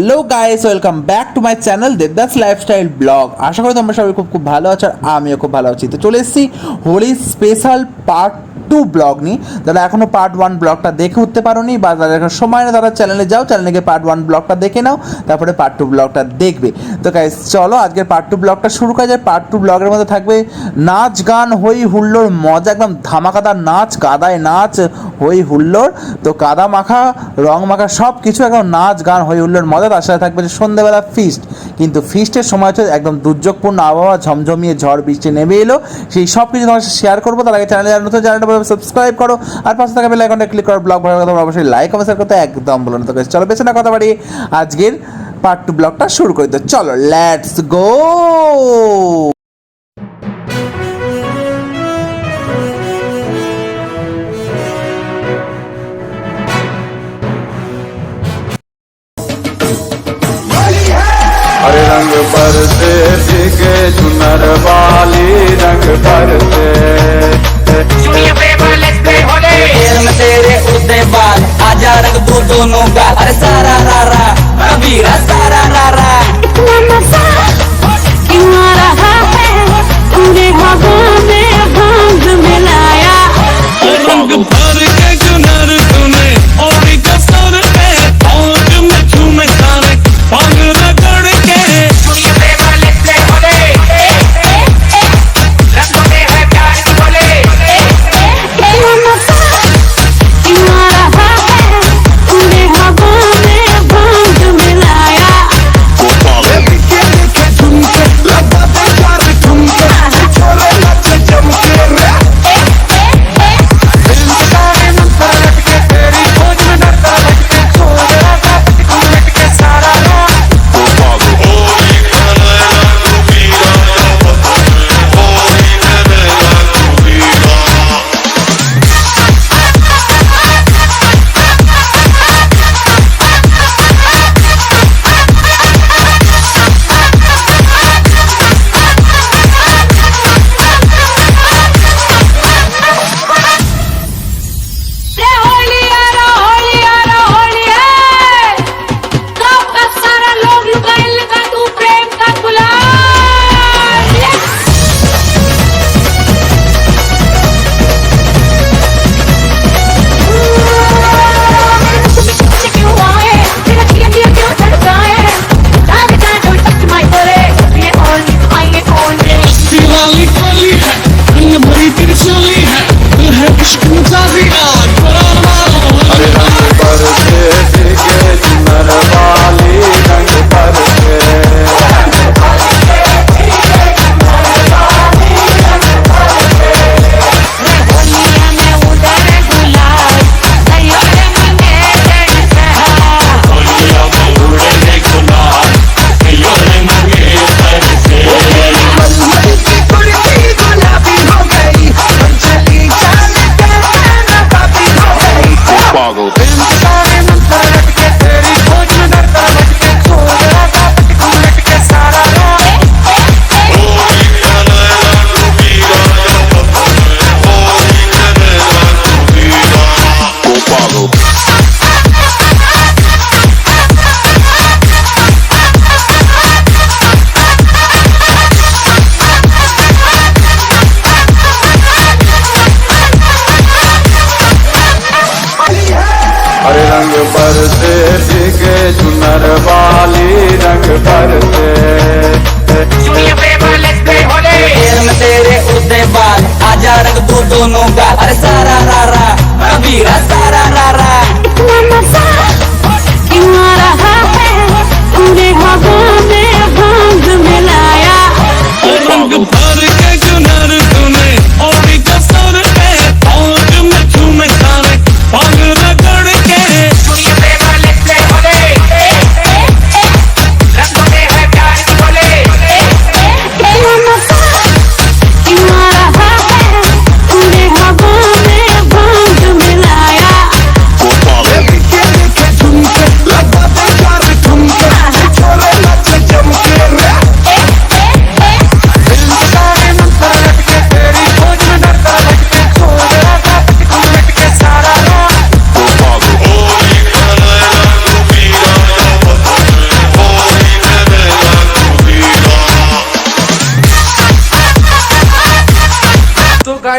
Hello guys, welcome back to my channel Devdas lifestyle blog. আশা করি তোমরা সবাই খুব ভালো আছো আর আমিও খুব ভালো আছি। তো চলে এসেছি হোলি স্পেশাল পার্ট 2 ব্লগ নিয়ে। যারা এখনও পার্ট 1 ব্লগটা দেখে উঠতে পারোনি বা যারা এখন সময় না, তারা চ্যানেলে যাও, চ্যানেলে গিয়ে পার্ট 1 ব্লগটা দেখে নাও, তারপরে পার্ট 2 ব্লগটা দেখবে। তো গাইস চলো আজকের পার্ট 2 ব্লগটা শুরু করা যায়। পার্ট 2 ব্লগের মধ্যে থাকবে নাচ গান, হই হুল্লোড়, মজা, একদম ধামাকাদার নাচ, কাদায় নাচ, হই হুল্লোড়। তো কাদা মাখা, রং মাখা সব কিছু, একদম নাচ গান, হই হুল্লোড়, মজা। তার সাথে থাকবে যে সন্ধ্যেবেলা ফিস্ট, কিন্তু ফিস্টের সময় হচ্ছে একদম দুর্যোগপূর্ণ আবহাওয়া, ঝমঝমিয়ে ঝড় বৃষ্টি নেমে এলো। সেই সব কিছু তোমার সাথে শেয়ার করবো। তার আগে চ্যানেলে নতুন চ্যানেলটা সাবস্ক্রাইব করো আর পাশে থাকা বেল আইকনটা ক্লিক করো। ব্লগ ভালো লাগে তোমরা অবশ্যই লাইক কমেন্ট করতে একদম বলো না। তো চলো বেশি না কথা বাড়ি, আজকের পার্ট 2 ব্লগটা শুরু করি। তো চলো লেটস গো। हरे रंग बरसे भीगे चुनर वाली रंग बरसे में तेरे उड़ते बाल आजा रंग दो दोनों का अरे सारा रारा कबीरा सारा रारा इतना मजा क्यों आ रहा है पूरे हवा में भांग मिलाया रंग भर के चुनर तूने और कसर पे और में झूमे सारे पांग रगड़ के इतना मजा क्यों आ रहा है पूरे हवा में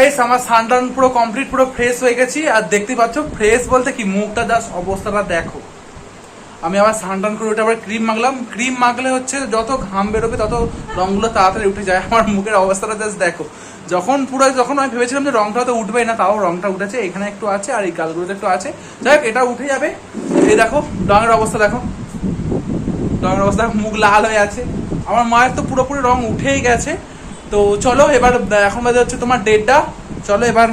গাইস আমার সানটান পুরো কমপ্লিট, পুরো ফ্রেশ হয়ে গেছি। আর দেখতে পাচ্ছ ফ্রেশ বলতে কি, মুখটা জাস্ট অবস্থাটা দেখো। আমি আবার সানটান করে ওটা আবার ক্রিম মাখলাম। ক্রিম মাখলে হচ্ছে যত ঘাম বেরোবে তত রঙগুলো তাড়াতাড়ি উঠে যায়। আমার মুখের অবস্থাটা জাস্ট দেখো। যখন আমি ভেবেছিলাম যে রংটা তো উঠবেই না, তাও রংটা উঠেছে। এখানে একটু আছে আর এই গালগুলোতে একটু আছে। যাই হোক, এটা উঠে যাবে। এই দেখো রঙের অবস্থা দেখো, রঙের অবস্থা, মুখ লাল হয়ে আছে। আমার মায়ের তো পুরোপুরি রং উঠেই গেছে। তো চলো এবার, এখন বাজে হচ্ছে তোমার 1:30। চলো এবার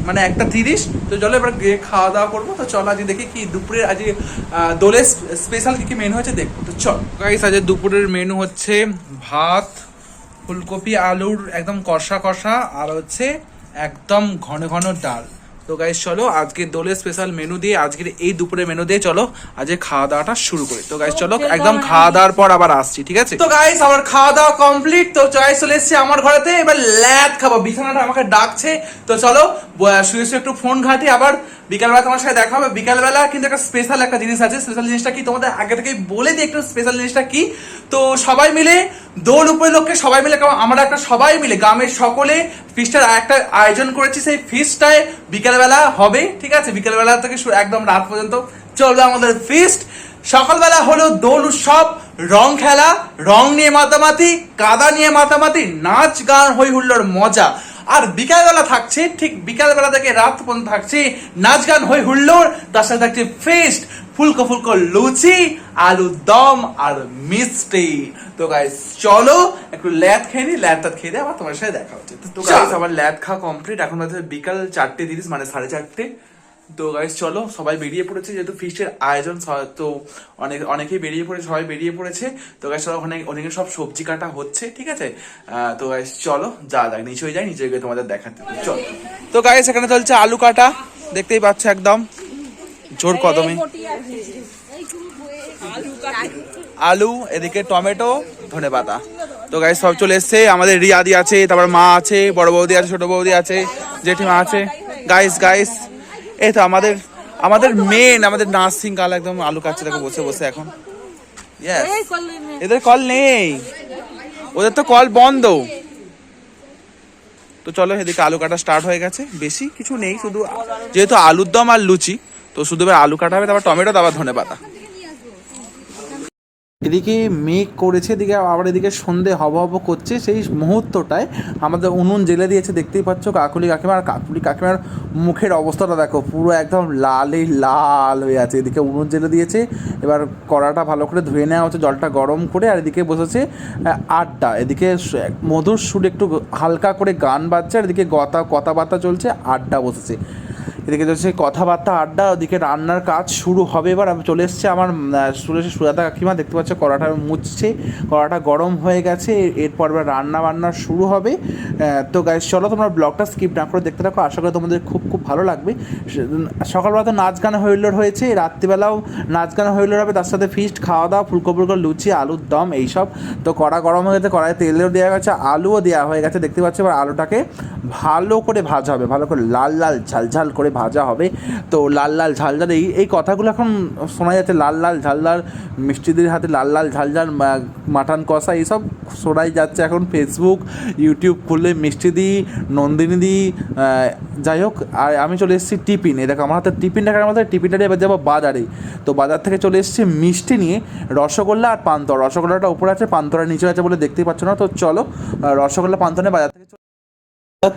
মানে 1:30। তো চলো এবার গিয়ে খাওয়া দাওয়া করবো। তো চলো আজকে দেখি কি দুপুরের আজকে দোলের স্পেশাল কি কি মেনু হচ্ছে দেখবো। তো চল গাইস, আজকে দুপুরের মেনু হচ্ছে ভাত, ফুলকপি আলুর একদম কষা কষা, আর হচ্ছে একদম ঘন ঘন ডাল। তো গাইস চলো আজকে দোলের স্পেশাল মেনু দিয়ে, আজকের এই দুপুরের মেনু দিয়ে চলো আজকে খাওয়া দাওয়াটা শুরু করি। তো গাইস চলো একদম খাওয়া দাওয়ার পর আবার আসছি, ঠিক আছে? তো গাইস আমার খাওয়া দাওয়া কমপ্লিট। তো গাইস চলে এসেছি আমার ঘরেতে, এবার ল্যাদ খাবো। বিছানাটা আমাকে ডাকছে। তো চলো শুয়ে শুয়ে একটু ফোন ঘাঁটি। আবার বিকালবেলা তোমার সাথে দেখা হবে। বিকালবেলা কিন্তু একটা স্পেশাল একটা জিনিস আছে। স্পেশাল জিনিসটা কি তোমাদের আগে থেকেই বলে দিই একটু, স্পেশাল জিনিসটা কি। তো সবাই মিলে দোল উপলক্ষে সবাই মিলে, আমরা একটা সবাই মিলে গ্রামের সকলে ফিস্টের একটা আয়োজন করেছি। সেই ফিস্টটায় বিকালবেলা হবে, ঠিক আছে? বিকালবেলা থেকে একদম রাত পর্যন্ত চলবে আমাদের ফিস্ট। সকালবেলা হলো দোল উৎসব, রং খেলা, রং নিয়ে মাতামাতি, কাদা নিয়ে মাতামাতি, নাচ গান, হই হুল্লোড় মজা। আর বিকালবেলা থাকছে, ঠিক বিকালবেলা থেকে রাত পর্যন্ত থাকছে নাচ গান, হই হুল্লোড়, তার সাথে থাকছে ফিস্ট, ফুলকো ফুলকো লুচি, আলু দম আর মিষ্টি। তো গাইস চলো একটু ল্যাদ খেয়ে নি, ল্যাদ খেয়ে দিয়ে আবার তোমার সাথে দেখা হচ্ছে। তো গাইস আমার ল্যাদ খাওয়া কমপ্লিট। এখন বাজে বিকাল 4:30, মানে 4:30। তো গাইস চলো সবাই বেরিয়ে পড়েছে, যেহেতু ফিস্টের আয়োজন। তো অনেকেই বেরিয়ে পড়েছে, সবাই বেরিয়ে পড়েছে। তো গাইস চলো, অনেকে সব সবজি কাটা হচ্ছে, ঠিক আছে? তো গাইস চলো যা যাক, নিচে হয়ে যায়, নিচে গিয়ে তোমাদের দেখাতে। চলো। তো গাইস এখানে চলছে আলু কাটা, দেখতেই পাচ্ছ একদম জোর কদমে। আলু, এদিকে টমেটো, ধনেপাতা। তো গাইস সব চলে এসছে। আমাদের রিয়াদি আছে, তারপর মা আছে, বড় বৌদি আছে, ছোট বৌদি আছে, জেঠিমা আছে। গাইস এই তো আমাদের মেন, আমাদের নার্সিং কাল একদম আলু কাটছে দেখো বসে বসে এখন। ইয়েস, এদের কল নেই, ওদের তো কল বন্ধ। তো চলো এদিকে আলু কাটা স্টার্ট হয়ে গেছে। বেশি কিছু নেই, শুধু যেহেতু আলুর দম আর লুচি, তো শুধু আলু কাটা হবে, তারপর টমেটো, তারপর ধনেপাতা। এদিকে মেঘ করেছে, এদিকে আবার এদিকে সন্ধে হব হব করছে। সেই মুহূর্তটায় আমাদের উনুন জেলে দিয়েছে, দেখতেই পাচ্ছ কাকুলি কাকিমা। আর কাকুলি কাকিমার মুখের অবস্থাটা দেখো, পুরো একদম লাল হয়ে আছে। এদিকে উনুন জেলে দিয়েছে, এবার কড়াটা ভালো করে ধুয়ে নেওয়া হচ্ছে, জলটা গরম করে। আর এদিকে বসেছে আড্ডা, এদিকে মধুর সুর একটু হালকা করে গান বাজছে, আর এদিকে কথাবার্তা চলছে, আড্ডা বসেছে। এদিকে চলছে কথাবার্তা, আড্ডা, ওদিকে রান্নার কাজ শুরু হবে। এবার আমি চলে এসছে আমার সুজাতা কাকিমা, দেখতে পাচ্ছ কড়াটা মুছছে, কড়াটা গরম হয়ে গেছে। এরপর এবার রান্না বান্না শুরু হবে। তো গাইস চলো তোমরা ব্লগটা স্কিপ না করে দেখতে থাকো, আশা করি তোমাদের খুব ভালো লাগবে। সকালবেলা তো নাচ গান হইল্লোড় হয়েছে, রাত্রিবেলাও নাচ গান হইল্লোড় হবে, তার সাথে ফিস্ট, খাওয়া দাওয়া, ফুলকো লুচি, আলুর দম, এইসব। তো কড়া গরম হয়ে গেছে, কড়াইয়ে তেলও দেওয়া গেছে, আলুও দেওয়া হয়ে গেছে, দেখতে পাচ্ছ। এবার আলুটাকে ভালো করে ভাজা হবে, ভালো করে লাল ঝাল করে ভাজা হবে। তো লাল ঝাল এই কথাগুলো এখন শোনা যাচ্ছে, লাল ঝাল, মিষ্টিদের হাতে লাল ঝাল, মাটন কষা, এইসব শোনাই যাচ্ছে এখন। ফেসবুক ইউটিউব খুললে মিষ্টিদি, নন্দিনীদি, যাই হোক। আর আমি চলে এসেছি টিফিন, দেখো আমার হাতে টিফিন দেখার আমাদের টিফিনটা নিয়ে এবার যাবো বাজারে। তো বাজার থেকে চলে এসেছি মিষ্টি নিয়ে, রসগোল্লা আর পান্তুয়া। রসগোল্লাটা উপরে আছে, পান্তুয়াটা নিচে আছে বলে দেখতেই পাচ্ছ না। তো চলো রসগোল্লা পান্তুয়া বাজার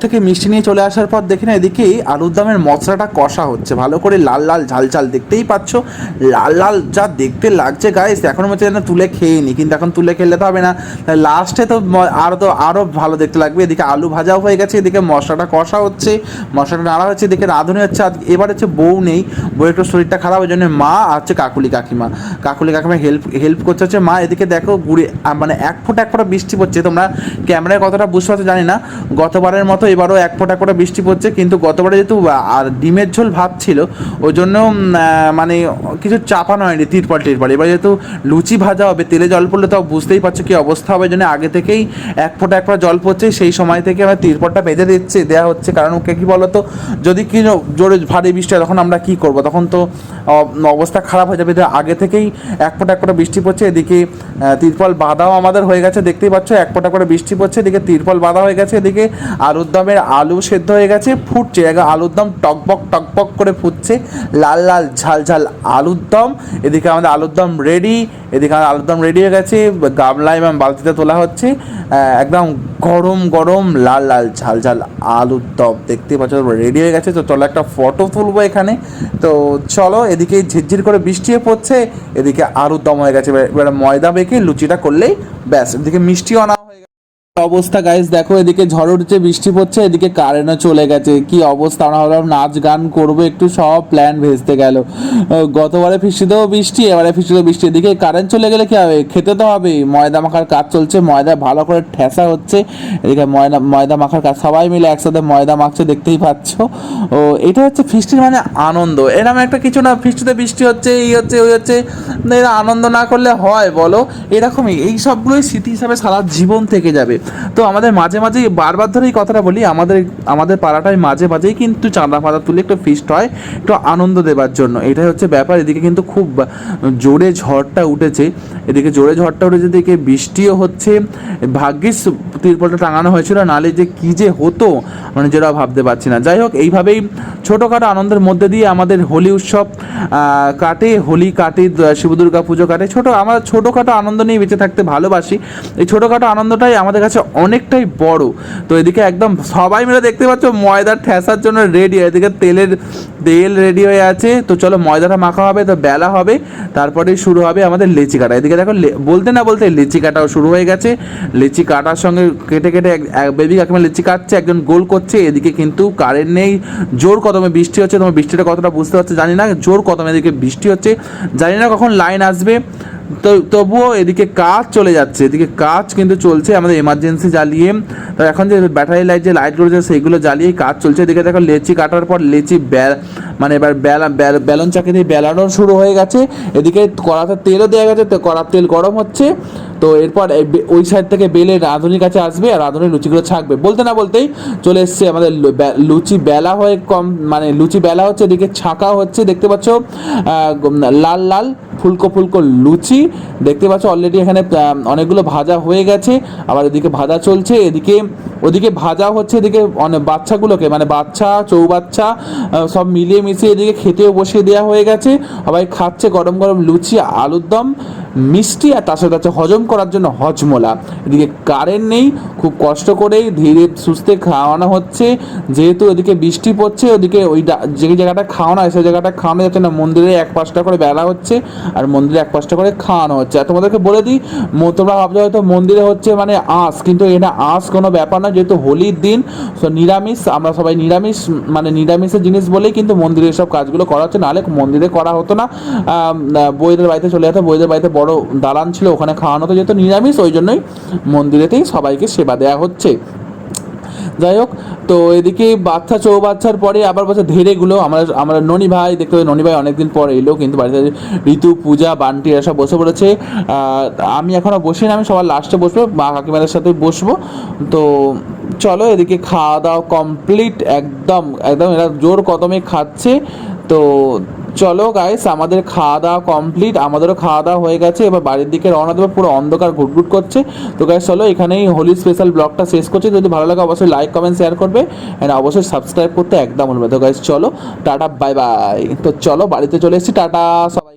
থেকে মিষ্টি নিয়ে চলে আসার পর দেখি না এদিকে আলুর দমের মশলাটা কষা হচ্ছে ভালো করে, লাল ঝাল, দেখতেই পাচ্ছ লাল যা দেখতে লাগছে গাইস। এখন মনে হচ্ছে যেন তুলে খেয়ে নি, কিন্তু এখন তুলে খেলে তো হবে না, লাস্টে তো আরও ভালো দেখতে লাগবে। এদিকে আলু ভাজাও হয়ে গেছে, এদিকে মশলাটা কষা হচ্ছে, মশলাটা নাড়া হচ্ছে, এদিকে রাঁধুনি হচ্ছে। এবার হচ্ছে বউ নেই, বউ একটু শরীরটা খারাপ, ওই জন্য মা আছে কাকুলি কাকিমা হেল্প করতে হচ্ছে মা। এদিকে দেখো গুড়ে মানে এক ফোঁটা বৃষ্টি পড়ছে, তোমরা ক্যামেরায় কতটা বুঝতে পারছো জানি না। গতবারের মতো এবারও এক ফোঁটা বৃষ্টি পড়ছে, কিন্তু গতবারে যেহেতু আর ডিমের ঝোল ভাত ছিল, ওই জন্য মানে কিছু চাপানো হয়নি তিরপল। এবার যেহেতু লুচি ভাজা হবে, তেলে জল পড়লে তো বুঝতেই পারছো কি অবস্থা হবে। ওই জন্য আগে থেকেই এক ফোঁটা জল পড়ছে, সেই সময় থেকে আমার তিরপলটা বেঁধে দেওয়া হচ্ছে। কারণ ওকে কি বলতো, যদি কি জোরে ভারী বৃষ্টি হয় তখন আমরা কি করব, তখন তো অবস্থা খারাপ হয়ে যাবে। আগে থেকেই এক ফোঁটা বৃষ্টি পড়ছে। এদিকে তিরপল বাঁধাও আমাদের হয়ে গেছে, দেখতেই পাচ্ছ এক ফোঁটা বৃষ্টি পড়ছে, এদিকে তিরপল বাঁধা হয়ে গেছে। এদিকে আলুর আলুর দমের আলু সেদ্ধ হয়ে গেছে, ফুটছে একদম আলুর দম টকবক টকবক করে ফুটছে, লাল লাল ঝাল ঝাল আলুর দম। এদিকে আমাদের আলুর দম রেডি, এদিকে আমাদের আলুর দম রেডি হয়ে গেছে, গামলায় এবং বালতিতে তোলা হচ্ছে, একদম গরম গরম লাল লাল ঝাল ঝাল আলুর দম দেখতে পাচ্ছ রেডি হয়ে গেছে। তো চলো একটা ফটো তুলবো এখানে। তো চলো, এদিকে ঝিরঝির করে বৃষ্টিও পড়ছে, এদিকে আলুর দম হয়ে গেছে, এবার ময়দা মেখে লুচিটা করলেই ব্যাস। এদিকে মিষ্টিও আনা হয়ে গেছে। অবস্থা গাইস দেখো, এদিকে ঝড় উঠছে, বৃষ্টি পড়ছে, এদিকে কারেন্টও চলে গেছে, কি অবস্থা। আমরা ভাবলাম নাচ গান করবো একটু, সব প্ল্যান ভেস্তে গেল। গতবারে ফিস্টিতেও বৃষ্টি, এবারে ফিস্টিতেও বৃষ্টি, এদিকে কারেন্ট চলে গেলে কি হবে, খেতে তো হবে। ময়দা মাখার কাজ চলছে, ময়দা ভালো করে ঠেসা হচ্ছে, এদিকে ময়দা মাখার কাজ, সবাই মিলে একসাথে ময়দা মাখছে, দেখতেই পাচ্ছ। ও এটা হচ্ছে ফিস্টির মানে আনন্দ, এরকম একটা কিছু না। ফিস্টিতে বৃষ্টি হচ্ছে, এই হচ্ছে ওই হচ্ছে, এরা আনন্দ না করলে হয় বলো? এরকমই, এই সবগুলোই স্মৃতি হিসাবে সারা জীবন থেকে যাবে। তো আমাদের মাঝে মাঝেই বারবার ধরে এই কথাটা বলি, আমাদের পাড়াটায় মাঝে মাঝেই কিন্তু চাঁদা ফাঁদা তুলে একটু ফিস্ট হয়, একটু আনন্দ দেবার জন্য, এটাই হচ্ছে ব্যাপার। এদিকে কিন্তু খুব জোরে ঝড়টা উঠেছে, এদিকে জোরে ঝড়টা উঠেছে, এদিকে বৃষ্টিও হচ্ছে। ভাগ্যিস তিরপলটা টাঙানো হয়েছিল, নালে যে কী যে হতো মানে যেটা ভাবতে পারছি না। যাই হোক, এইভাবেই ছোটোখাটো আনন্দের মধ্যে দিয়ে আমাদের হোলি উৎসব কাটে, হোলি কাটে, শিব দুর্গা পুজো কাটে। আমরা ছোটোখাটো আনন্দ নিয়ে বেঁচে থাকতে ভালোবাসি, এই ছোটোখাটো আনন্দটাই আমাদের কাছে অনেকটাই বড়। তো এদিকে একদম সবাই মিলে দেখতে পাচ্ছ ময়দার ঠেসার জন্য রেডি, এদিকে তেল রেডি হয়ে আছে। তো চলো ময়দাটা মাখা হবে, তো বেলা হবে, তারপরেই শুরু হবে আমাদের লেচি কাটা। এদিকে দেখো বলতে না বলতে লেচি কাটাও শুরু হয়ে গেছে। লেচি কাটার সঙ্গে কেটে কেটে বেবি কাকিমা লেচি কাটছে, একজন গোল করছে। এদিকে কিন্তু কারেন্ট নেই, জোর কদমে বৃষ্টি হচ্ছে, তোমার বৃষ্টিটা কতটা বুঝতে পারছো জানি না, জোর কদমে এদিকে বৃষ্টি হচ্ছে, জানি না কখন লাইন আসবে। তো তবুও এদিকে কাজ চলে যাচ্ছে, এদিকে কাজ কিন্তু চলছে আমাদের এমার্জেন্সি জ্বালিয়ে। তো এখন যে ব্যাটারি লাইট যে লাইটগুলো আছে সেইগুলো জ্বালিয়ে কাজ চলছে। এদিকে দেখো লেচি কাটার পর লেচি মানে এবার বেলন চাকি দিয়ে বেলানো শুরু হয়ে গেছে। এদিকে কড়াতে তেলও দেওয়া গেছে, তো কড়ার তেল গরম হচ্ছে। তো এরপর ওই সাইড থেকে বেলে রাঁধুনির কাছে আসবে, আর রাঁধুনি লুচিগুলো ছাকবে। বলতে না বলতেই চলে এসছে আমাদের লুচি বেলা হয়ে মানে লুচি বেলা হচ্ছে, এদিকে ছাকা হচ্ছে, দেখতে পাচ্ছ লাল লাল ফুলকো ফুলকো লুচি দেখতে পাচ্ছ। অলরেডি এখানে অনেকগুলো ভাজা হয়ে গেছে, আবার এদিকে ভাজা চলছে, ওদিকে ভাজা হচ্ছে, এদিকে অনেক বাচ্চাগুলোকে মানে বাচ্চা চৌবাচ্চা সব মিলিয়ে মিশিয়ে এদিকে খেতেও বসিয়ে দেওয়া হয়ে গেছে। সবাই খাচ্ছে গরম গরম লুচি, আলুর দম, মিষ্টি, আর তার সাথে আছে হজম করার জন্য হজমোলা। এদিকে কারেন্ট নেই, খুব কষ্ট করেই ধীরে সুস্থে খাওয়ানো হচ্ছে, যেহেতু এদিকে বৃষ্টি পড়ছে। ওদিকে ওই যে জায়গাটা খাওয়ানো হয় সেই জায়গাটা খাওয়ানো যাচ্ছে না, মন্দিরে এক পাশটা করে বেলা হচ্ছে আর মন্দিরে এক পাশটা করে খাওয়ানো হচ্ছে। আর তোমাদেরকে বলে দিই, তোমরা ভাবছো হয়তো মন্দিরে হচ্ছে মানে আঁশ, কিন্তু এটা আঁশ কোনো ব্যাপার না, যেহেতু হোলির দিন নিরামিষ, আমরা সবাই নিরামিষ, মানে নিরামিষের জিনিস বলেই কিন্তু মন্দিরে সব কাজগুলো করা হচ্ছে, নাহলে মন্দিরে করা হতো না। বইদের বাড়িতে চলে যেত, বইদের বাড়িতে বড় দালান ছিল, ওখানে খাওয়ানো হতো, যেহেতু নিরামিষ ওই জন্যই মন্দিরেতেই সবাইকে সেবা দেওয়া হচ্ছে। যাই হোক, তো এদিকে বাচ্চা চৌবাচ্চার পরে আবার বলছে ধেড়েগুলো, আমরা ননি ভাই দেখতে পাই, ননি ভাই অনেকদিন পর এলো, কিন্তু বাড়িতে ঋতু, পূজা, বান্টি এরা সব বসে পড়েছে। আমি এখনও বসিনি, আমি সবার লাস্টে বসবো, মা কাকিমাদের সাথে বসবো। তো চলো, এদিকে খাওয়া দাওয়া কমপ্লিট, একদম এরা জোর কদমে খাচ্ছে। তো চলো গাইস, আমাদের খাওয়া দাওয়া কমপ্লিট, আমাদেরও খাওয়া দাওয়া হয়ে গেছে, এবার বাড়ির দিকে রওনা দেবো, পুরো অন্ধকার ঘুটঘুট করছে। তো গাইস চলো, এখানেই হোলি স্পেশাল ব্লগটা শেষ করছি। যদি ভালো লাগে অবশ্যই লাইক কমেন্ট শেয়ার করবে, অ্যান্ড অবশ্যই সাবস্ক্রাইব করতে একদম ভুলবে। তো গাইস চলো, টাটা বাই বাই। তো চলো বাড়িতে চলে এসেছি, টাটা সবাই।